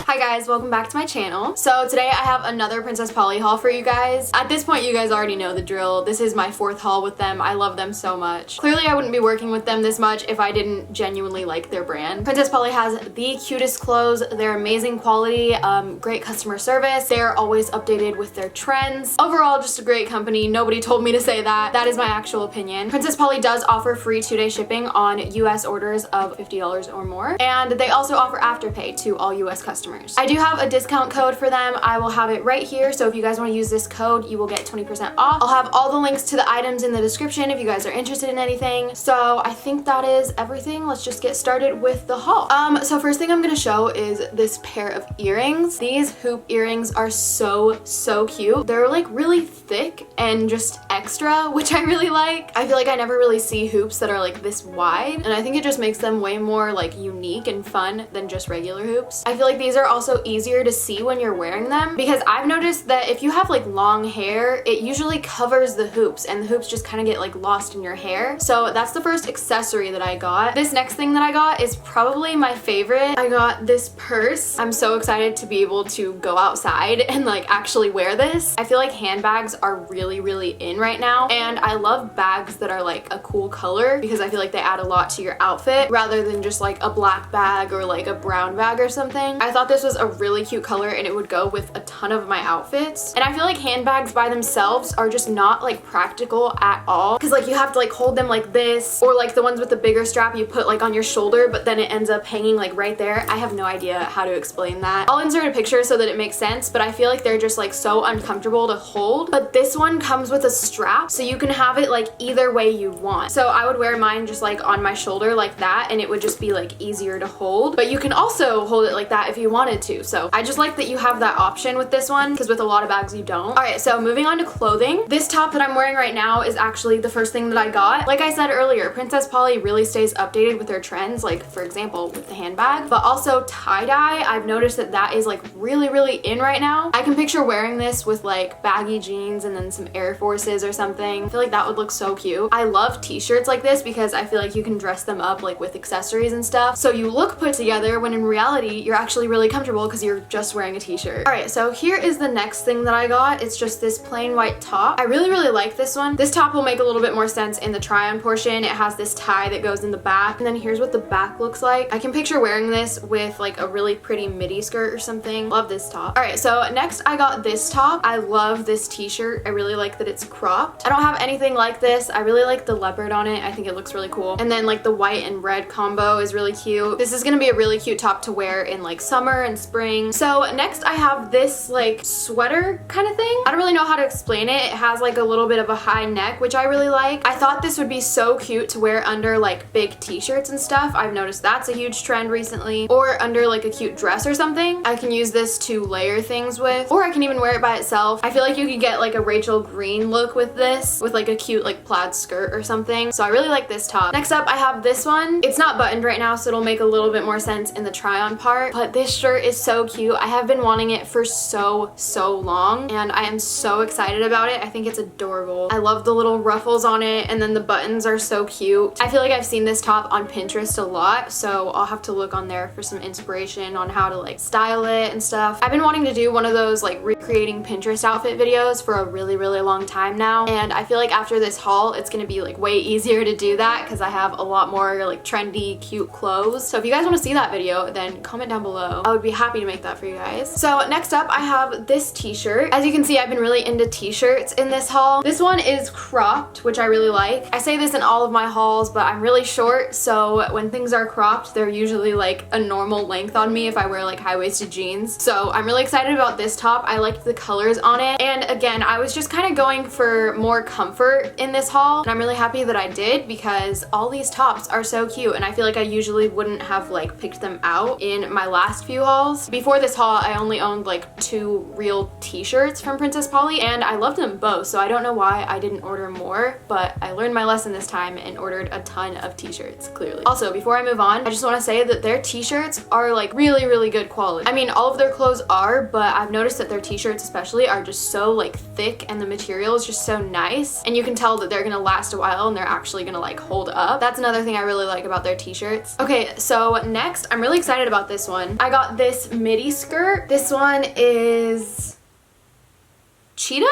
Hi guys, welcome back to my channel. So today I have another Princess Polly haul for you guys. At this point you guys already know the drill. This is my 4th haul with them. I love them so much. Clearly I wouldn't be working with them this much if I didn't genuinely like their brand. Princess Polly has the cutest clothes. They're amazing quality, great customer service. They're always updated with their trends. Overall, just a great company. Nobody told me to say that. That is my actual opinion. Princess Polly does offer free 2-day shipping on US orders of $50 or more. And they also offer AfterPay to all US customers. I do have a discount code for them. I will have it right here. So if you guys want to use this code, you will get 20% off. I'll have all the links to the items in the description if you guys are interested in anything. So I think that is everything. Let's just get started with the haul. So first thing I'm going to show is this pair of earrings. These hoop earrings are so cute. They're like really thick and just extra, which I really like. I feel like I never really see hoops that are like this wide, and I think it just makes them way more like unique and fun than just regular hoops. I feel like these are also easier to see when you're wearing them, because I've noticed that if you have like long hair, it usually covers the hoops and the hoops just kind of get like lost in your hair. So that's the first accessory that I got. This next thing that I got is probably my favorite. I got this purse. I'm so excited to be able to go outside and like actually wear this. I feel like handbags are really in right now, and I love bags that are like a cool color because I feel like they add a lot to your outfit rather than just like a black bag or like a brown bag or something. I thought this was a really cute color and it would go with a ton of my outfits. And I feel like handbags by themselves are just not like practical at all, because like you have to like hold them like this, or like the ones with the bigger strap you put like on your shoulder, but then it ends up hanging like right there. I have no idea how to explain that. I'll insert a picture so that it makes sense, but I feel like they're just like so uncomfortable to hold. But this one comes with a strap, so you can have it like either way you want. So I would wear mine just like on my shoulder like that, and it would just be like easier to hold. But you can also hold it like that if you wanted to. So I just like that you have that option with this one, because with a lot of bags you don't. Alright, so moving on to clothing. This top that I'm wearing right now is actually the first thing that I got. Like I said earlier, Princess Polly really stays updated with their trends, like for example with the handbag, but also tie-dye. I've noticed that that is like really in right now. I can picture wearing this with like baggy jeans and then some Air Forces or something. I feel like that would look so cute. I love t-shirts like this because I feel like you can dress them up like with accessories and stuff, so you look put together when in reality you're actually really comfortable because you're just wearing a t-shirt. Alright, so here is the next thing that I got. It's just this plain white top. I really like this one. This top will make a little bit more sense in the try-on portion. It has this tie that goes in the back, and then here's what the back looks like. I can picture wearing this with like a really pretty midi skirt or something. Love this top. Alright, so next I got this top. I love this t-shirt. I really like that it's cropped. I don't have anything like this. I really like the leopard on it. I think it looks really cool. And then like the white and red combo is really cute. This is gonna be a really cute top to wear in like summer and spring. So next I have this like sweater kind of thing. I don't really know how to explain it. It has like a little bit of a high neck, which I really like. I thought this would be so cute to wear under like big t-shirts and stuff. I've noticed that's a huge trend recently. Or under like a cute dress or something. I can use this to layer things with, or I can even wear it by itself. I feel like you could get like a Rachel Green look with this, with like a cute like plaid skirt or something. So I really like this top. Next up I have this one. It's not buttoned right now, so it'll make a little bit more sense in the try-on part, but this shirt is so cute. I have been wanting it for so long, and I am so excited about it. I think it's adorable. I love the little ruffles on it, and then the buttons are so cute. I feel like I've seen this top on Pinterest a lot, so I'll have to look on there for some inspiration on how to like style it and stuff. I've been wanting to do one of those like recreating Pinterest outfit videos for a really long time now, and I feel like after this haul it's gonna be like way easier to do that because I have a lot more like trendy cute clothes. So if you guys want to see that video, then comment down below. I would be happy to make that for you guys. So next up I have this t-shirt. As you can see, I've been really into t-shirts in this haul. This one is cropped, which I really like. I say this in all of my hauls, but I'm really short, so when things are cropped they're usually like a normal length on me if I wear like high-waisted jeans. So I'm really excited about this top. I liked the colors on it, and again I was just kind of going for more comfort in this haul, and I'm really happy that I did because all these tops are so cute, and I feel like I usually wouldn't have like picked them out in my last few hauls. Before this haul I only owned like 2 real t-shirts from Princess Polly, and I loved them both, so I don't know why I didn't order more, but I learned my lesson this time and ordered a ton of t-shirts, clearly. Also, before I move on, I just want to say that their t-shirts are like really good quality. I mean, all of their clothes are, but I've noticed that their t-shirts especially are just so like thick, and the material is just so nice, and you can tell that they're gonna last a while and they're actually gonna like hold up. That's another thing I really like about their t-shirts. Okay, so next, I'm really excited about this one. I got this midi skirt. This one is cheetah?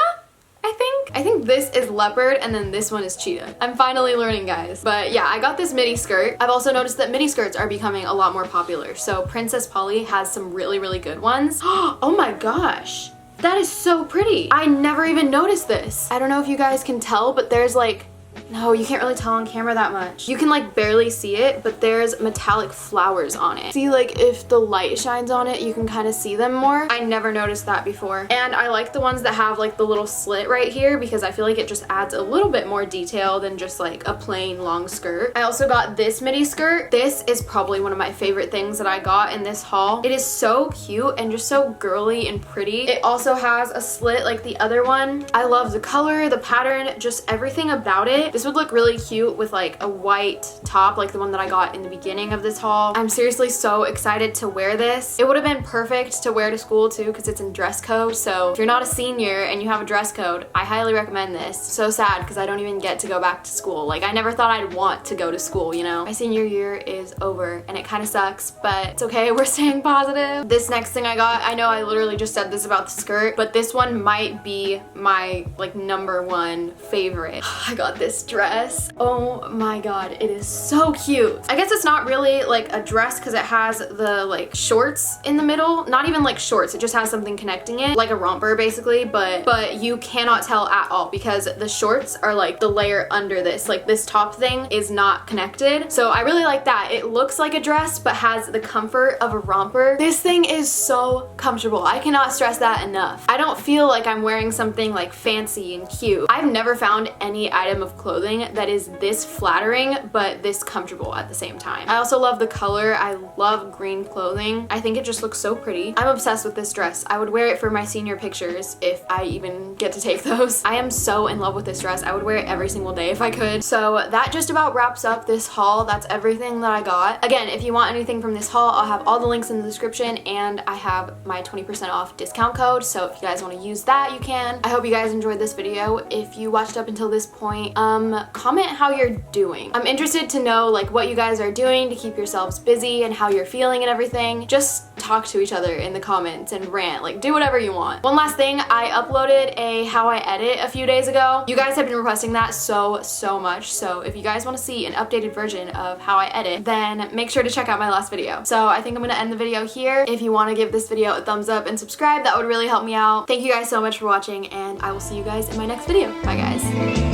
I think this is leopard and then this one is cheetah. I'm finally learning, guys. But yeah, I got this midi skirt. I've also noticed that midi skirts are becoming a lot more popular. So Princess Polly has some really, really good ones. Oh my gosh. That is so pretty. I never even noticed this. I don't know if you guys can tell, but there's like, no, you can't really tell on camera that much. You can like barely see it, but there's metallic flowers on it. See, like if the light shines on it, you can kind of see them more. I never noticed that before. And I like the ones that have like the little slit right here because I feel like it just adds a little bit more detail than just like a plain long skirt. I also got this midi skirt. This is probably one of my favorite things that I got in this haul. It is so cute and just so girly and pretty. It also has a slit like the other one. I love the color, the pattern, just everything about it. This would look really cute with like a white top like the one that I got in the beginning of this haul. I'm seriously so excited to wear this. It would have been perfect to wear to school too because it's in dress code. So if you're not a senior and you have a dress code, I highly recommend this. So sad because I don't even get to go back to school. Like I never thought I'd want to go to school, you know? My senior year is over and it kind of sucks, but it's okay. We're staying positive. This next thing I got, I know I literally just said this about the skirt, but this one might be my like #1 favorite. I got this dress. Oh my god, it is so cute. I guess it's not really like a dress because it has the like shorts in the middle. Not even like shorts, it just has something connecting it, like a romper basically, but you cannot tell at all because the shorts are like the layer under this. Like this top thing is not connected. So I really like that. It looks like a dress but has the comfort of a romper. This thing is so comfortable. I cannot stress that enough. I don't feel like I'm wearing something like fancy and cute. I've never found any item of clothing that is this flattering but this comfortable at the same time. I also love the color. I love green clothing. I think it just looks so pretty. I'm obsessed with this dress. I would wear it for my senior pictures if I even get to take those. I am so in love with this dress. I would wear it every single day if I could. So that just about wraps up this haul. That's everything that I got. Again, if you want anything from this haul, I'll have all the links in the description and I have my 20% off discount code. So if you guys want to use that, you can. I hope you guys enjoyed this video. If you watched up until this point, comment how you're doing. I'm interested to know like what you guys are doing to keep yourselves busy and how you're feeling and everything. Just talk to each other in the comments and rant, like do whatever you want. One last thing, I uploaded a how I edit a few days ago. You guys have been requesting that so much. So if you guys want to see an updated version of how I edit, then make sure to check out my last video. So I think I'm gonna end the video here. If you want to give this video a thumbs up and subscribe, that would really help me out. Thank you guys so much for watching and I will see you guys in my next video. Bye guys.